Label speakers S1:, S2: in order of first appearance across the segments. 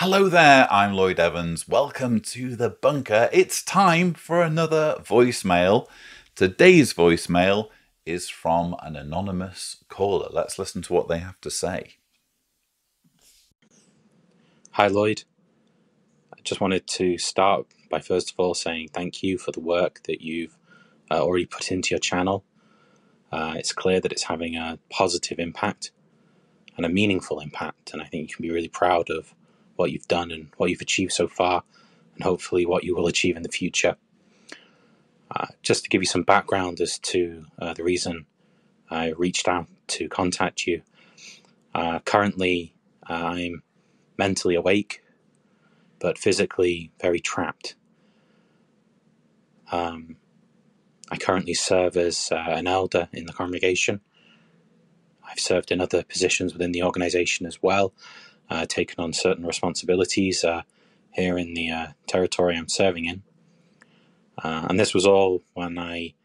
S1: Hello there, I'm Lloyd Evans. Welcome to the bunker. It's time for another voicemail. Today's voicemail is from an anonymous caller. Let's listen to what they have to say.
S2: Hi Lloyd. I just wanted to start by first of all saying thank you for the work that you've already put into your channel. It's clear that it's having a positive impact and a meaningful impact, and I think you can be really proud of what you've done and what you've achieved so far, and hopefully what you will achieve in the future. Just to give you some background as to the reason I reached out to contact you. Currently, I'm mentally awake, but physically very trapped. I currently serve as an elder in the congregation. I've served in other positions within the organisation as well, taken on certain responsibilities here in the territory I'm serving in. And this was all when I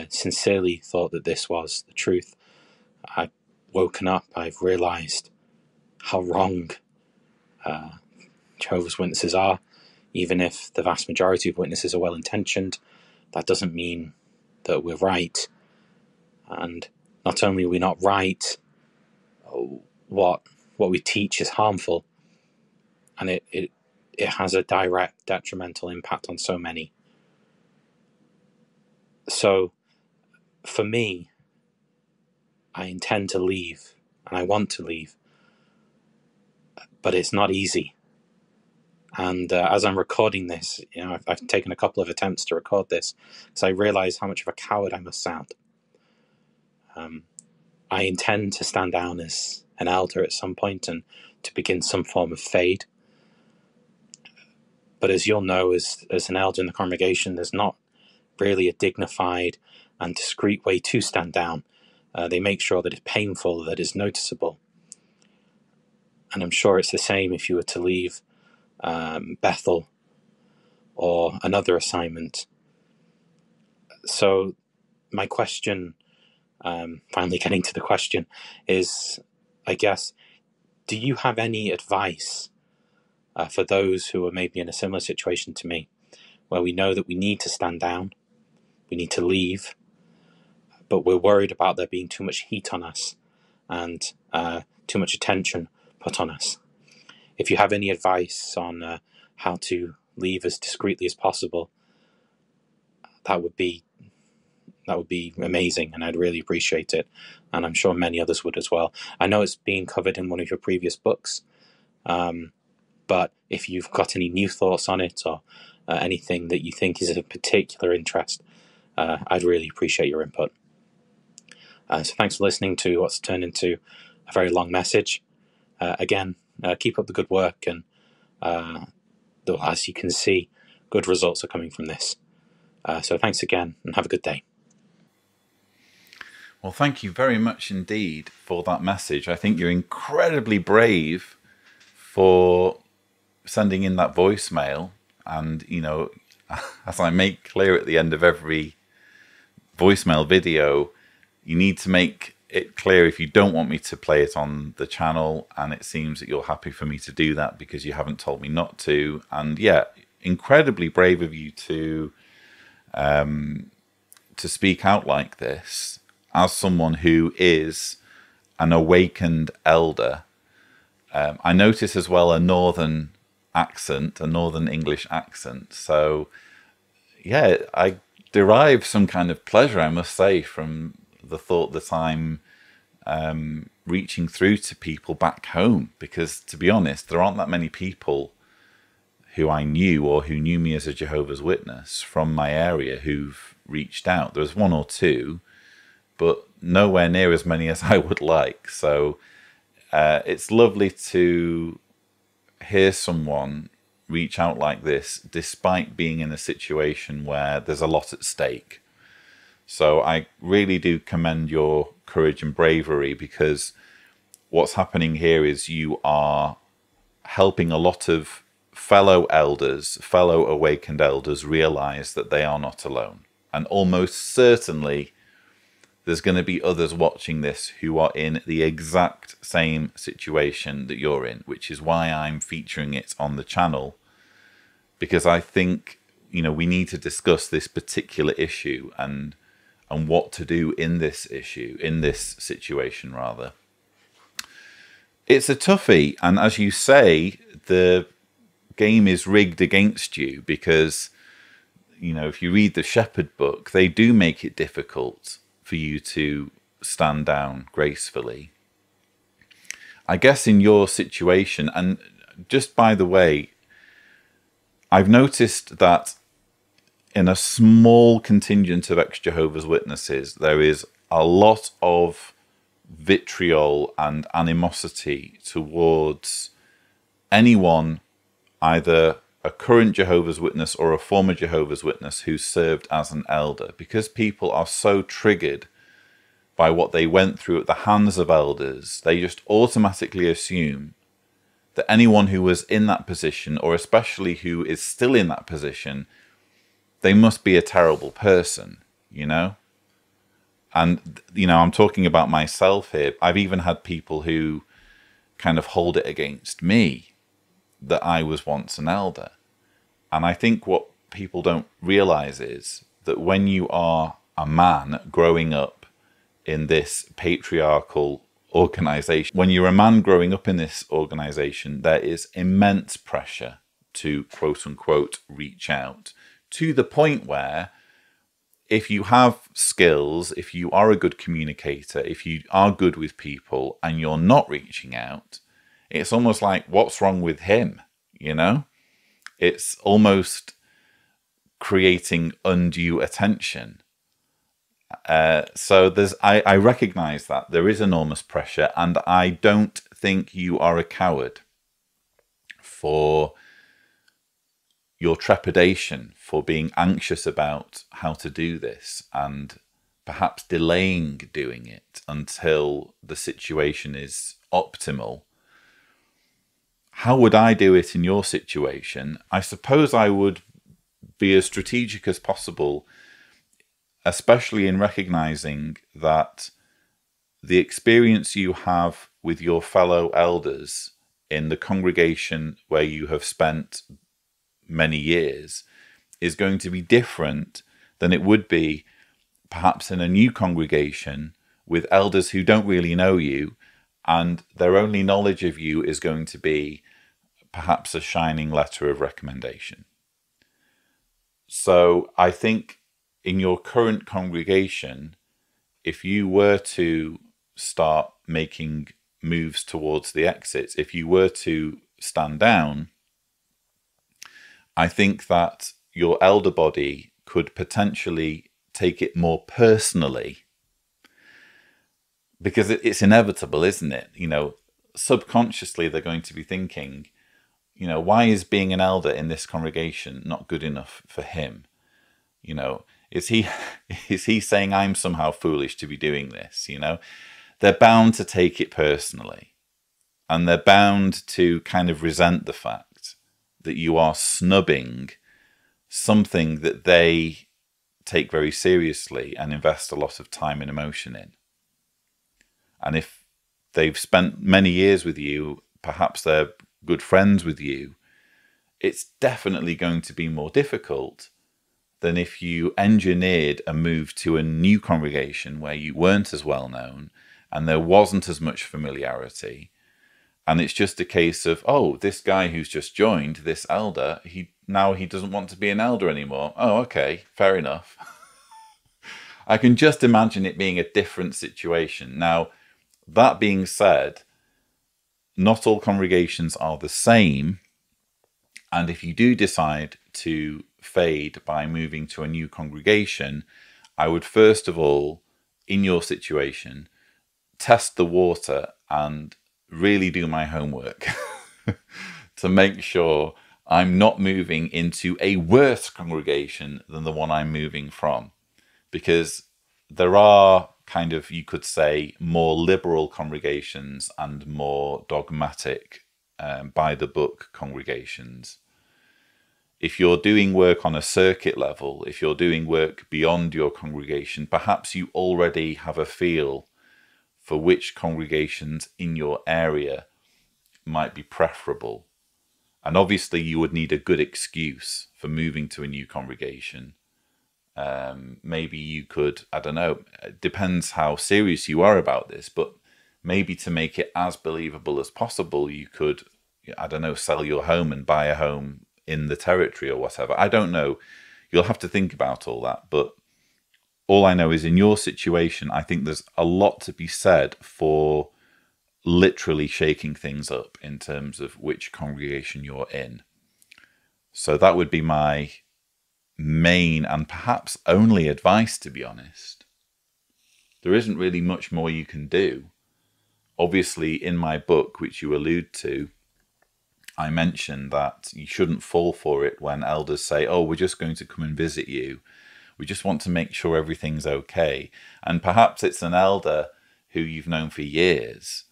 S2: sincerely thought that this was the truth. I've woken up, I've realised how wrong Jehovah's Witnesses are. Even if the vast majority of witnesses are well-intentioned, that doesn't mean that we're right. And not only are we not right, what we teach is harmful, and it has a direct detrimental impact on so many. So for me, I intend to leave, and I want to leave, but it's not easy. And as I'm recording this, I've taken a couple of attempts to record this, because I realise how much of a coward I must sound. I intend to stand down as an elder at some point and to begin some form of fade. But as you'll know, as an elder in the congregation, there's not really a dignified and discreet way to stand down. They make sure that it's painful, that it's noticeable. And I'm sure it's the same if you were to leave Bethel or another assignment. So my question, finally getting to the question, is, I guess, do you have any advice for those who are maybe in a similar situation to me, where we know that we need to stand down, we need to leave, but we're worried about there being too much heat on us and too much attention put on us? If you have any advice on how to leave as discreetly as possible, that would be amazing, and I'd really appreciate it. And I'm sure many others would as well. I know it's being covered in one of your previous books, but if you've got any new thoughts on it, or anything that you think is of particular interest, I'd really appreciate your input. So thanks for listening to what's turned into a very long message. Again, keep up the good work, and as you can see, good results are coming from this. So thanks again, and have a good day.
S1: Well, thank you very much indeed for that message. I think you're incredibly brave for sending in that voicemail. And, as I make clear at the end of every voicemail video, you need to make it clear if you don't want me to play it on the channel, and it seems that you're happy for me to do that because you haven't told me not to. And yeah, incredibly brave of you to speak out like this as someone who is an awakened elder. I notice as well a northern accent, a northern English accent. So yeah, I derive some kind of pleasure, I must say, from the thought that I'm reaching through to people back home, because to be honest, there aren't that many people who I knew or who knew me as a Jehovah's Witness from my area who've reached out. There's one or two, but nowhere near as many as I would like. So it's lovely to hear someone reach out like this, despite being in a situation where there's a lot at stake. So I really do commend your courage and bravery, because what's happening here is you are helping a lot of fellow elders, fellow awakened elders, realize that they are not alone. And almost certainly there's going to be others watching this who are in the exact same situation that you're in, which is why I'm featuring it on the channel, because I think, we need to discuss this particular issue and what to do in this situation rather. It's a toughie, and as you say, the game is rigged against you because, if you read the Shepherd book, they do make it difficult for you to stand down gracefully. I guess in your situation, and just by the way, I've noticed that in a small contingent of ex-Jehovah's Witnesses, there is a lot of vitriol and animosity towards anyone, either a current Jehovah's Witness or a former Jehovah's Witness who served as an elder, because people are so triggered by what they went through at the hands of elders. They just automatically assume that anyone who was in that position, or especially who is still in that position, they must be a terrible person, And, I'm talking about myself here. I've even had people who kind of hold it against me that I was once an elder. And I think what people don't realize is that when you are a man growing up in this patriarchal organization, when you're a man growing up in this organization, there is immense pressure to, quote unquote, reach out, to the point where if you have skills, if you are a good communicator, if you are good with people and you're not reaching out, it's almost like, what's wrong with him? It's almost creating undue attention. So I recognize that there is enormous pressure, and I don't think you are a coward for your trepidation, for being anxious about how to do this and perhaps delaying doing it until the situation is optimal. How would I do it in your situation? I suppose I would be as strategic as possible, especially in recognizing that the experience you have with your fellow elders in the congregation where you have spent many years is going to be different than it would be perhaps in a new congregation with elders who don't really know you, and their only knowledge of you is going to be perhaps a shining letter of recommendation. So I think in your current congregation, if you were to start making moves towards the exits, if you were to stand down, I think that your elder body could potentially take it more personally, because it's inevitable, isn't it? Subconsciously they're going to be thinking, why is being an elder in this congregation not good enough for him? Is he saying I'm somehow foolish to be doing this? They're bound to take it personally, and they're bound to kind of resent the fact that you are snubbing something that they take very seriously and invest a lot of time and emotion in. And if they've spent many years with you, perhaps they're good friends with you, it's definitely going to be more difficult than if you engineered a move to a new congregation where you weren't as well known and there wasn't as much familiarity. And it's just a case of, this guy who's just joined, this elder, he doesn't want to be an elder anymore. Oh, okay, fair enough. I can just imagine it being a different situation. Now, that being said, not all congregations are the same. And if you do decide to fade by moving to a new congregation, I would first of all, in your situation, test the water and really do my homework to make sure I'm not moving into a worse congregation than the one I'm moving from. Because there are kind of, you could say, more liberal congregations and more dogmatic, by the book congregations. If you're doing work on a circuit level, if you're doing work beyond your congregation, perhaps you already have a feel for which congregations in your area might be preferable. And obviously you would need a good excuse for moving to a new congregation. Maybe you could, I don't know, it depends how serious you are about this, but maybe to make it as believable as possible, you could, I don't know, sell your home and buy a home in the territory or whatever. I don't know. You'll have to think about all that. But all I know is in your situation, I think there's a lot to be said for literally shaking things up in terms of which congregation you're in. So that would be my main and perhaps only advice, to be honest. There isn't really much more you can do. Obviously, in my book, which you allude to, I mentioned that you shouldn't fall for it when elders say, oh, we're just going to come and visit you. We just want to make sure everything's okay. And perhaps it's an elder who you've known for years,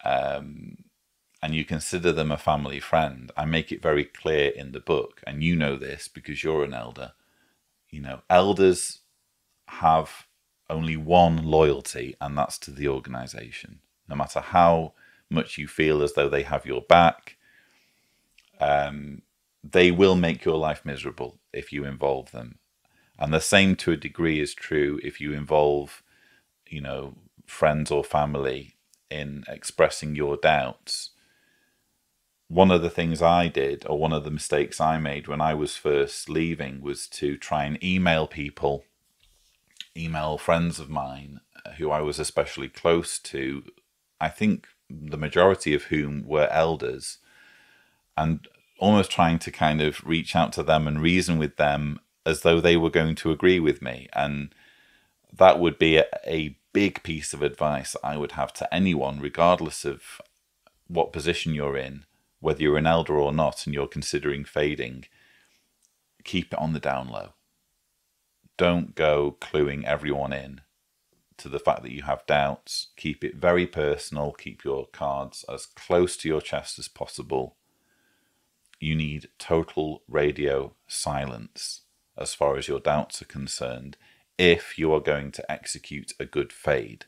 S1: and you consider them a family friend. I make it very clear in the book, and you know this because you're an elder. You know, elders have only one loyalty, and that's to the organization. No matter how much you feel as though they have your back, they will make your life miserable if you involve them. And the same to a degree is true if you involve, you know, friends or family in expressing your doubts. One of the things I did, or one of the mistakes I made when I was first leaving, was to try and email people, email friends of mine who I was especially close to, I think the majority of whom were elders, and almost trying to kind of reach out to them and reason with them as though they were going to agree with me. And that would be a big piece of advice I would have to anyone, regardless of what position you're in, whether you're an elder or not and you're considering fading. Keep it on the down low. Don't go cluing everyone in to the fact that you have doubts. Keep it very personal. Keep your cards as close to your chest as possible. You need total radio silence as far as your doubts are concerned if you are going to execute a good fade.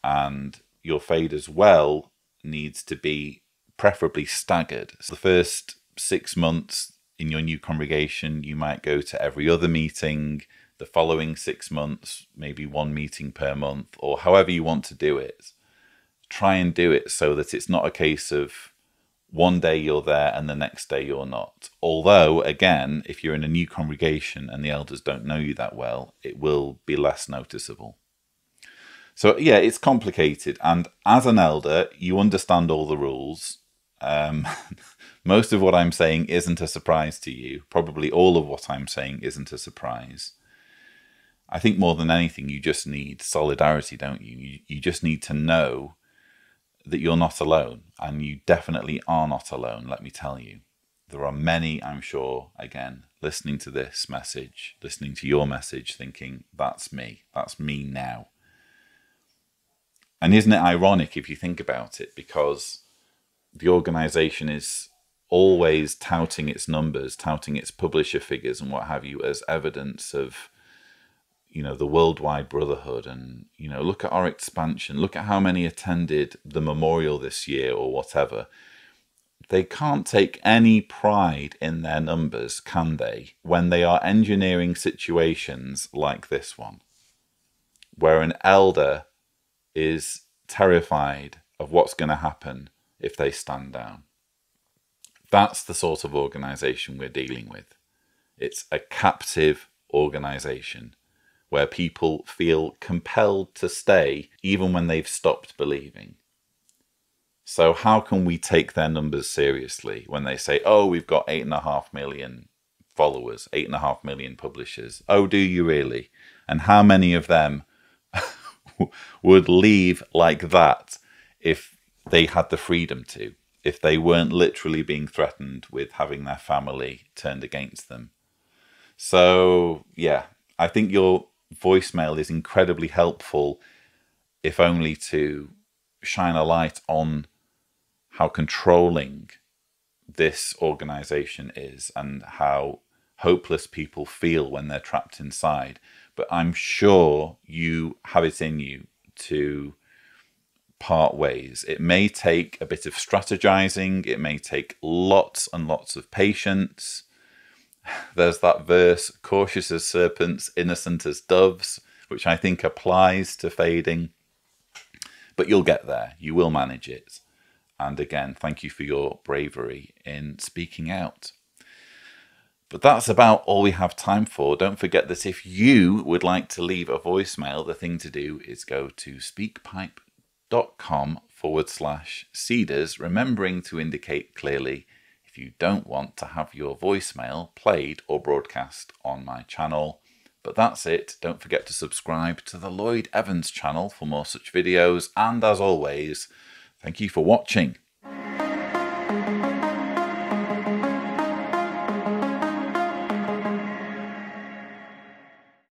S1: And your fade as well needs to be preferably staggered. So the first 6 months in your new congregation, you might go to every other meeting. The following 6 months, maybe one meeting per month, or however you want to do it. Try and do it so that it's not a case of one day you're there and the next day you're not. Although, again, if you're in a new congregation and the elders don't know you that well, it will be less noticeable. So, yeah, it's complicated. And as an elder, you understand all the rules. Most of what I'm saying isn't a surprise to you. Probably all of what I'm saying isn't a surprise. I think more than anything, you just need solidarity, don't you? You just need to know that you're not alone, and you definitely are not alone, let me tell you. There are many, I'm sure, again, listening to this message, listening to your message, thinking, that's me now. And isn't it ironic if you think about it, because the organisation is always touting its numbers, touting its publisher figures and what have you as evidence of, you know, the worldwide brotherhood, and, you know, look at our expansion, look at how many attended the memorial this year or whatever. They can't take any pride in their numbers, can they, when they are engineering situations like this one, where an elder is terrified of what's going to happen if they stand down. That's the sort of organisation we're dealing with. It's a captive organisation where people feel compelled to stay even when they've stopped believing. So how can we take their numbers seriously when they say, oh, we've got 8.5 million followers, 8.5 million publishers? Oh, do you really? And how many of them would leave like that if they had the freedom to, if they weren't literally being threatened with having their family turned against them? So, yeah, I think your voicemail is incredibly helpful, if only to shine a light on how controlling this organization is and how hopeless people feel when they're trapped inside. But I'm sure you have it in you to part ways. It may take a bit of strategizing. It may take lots and lots of patience. There's that verse, cautious as serpents, innocent as doves, which I think applies to fading. But you'll get there. You will manage it. And again, thank you for your bravery in speaking out. But that's about all we have time for. Don't forget that if you would like to leave a voicemail, the thing to do is go to speakpipe.com/Cedars, remembering to indicate clearly if you don't want to have your voicemail played or broadcast on my channel. But that's it. Don't forget to subscribe to the Lloyd Evans channel for more such videos. And as always, thank you for watching.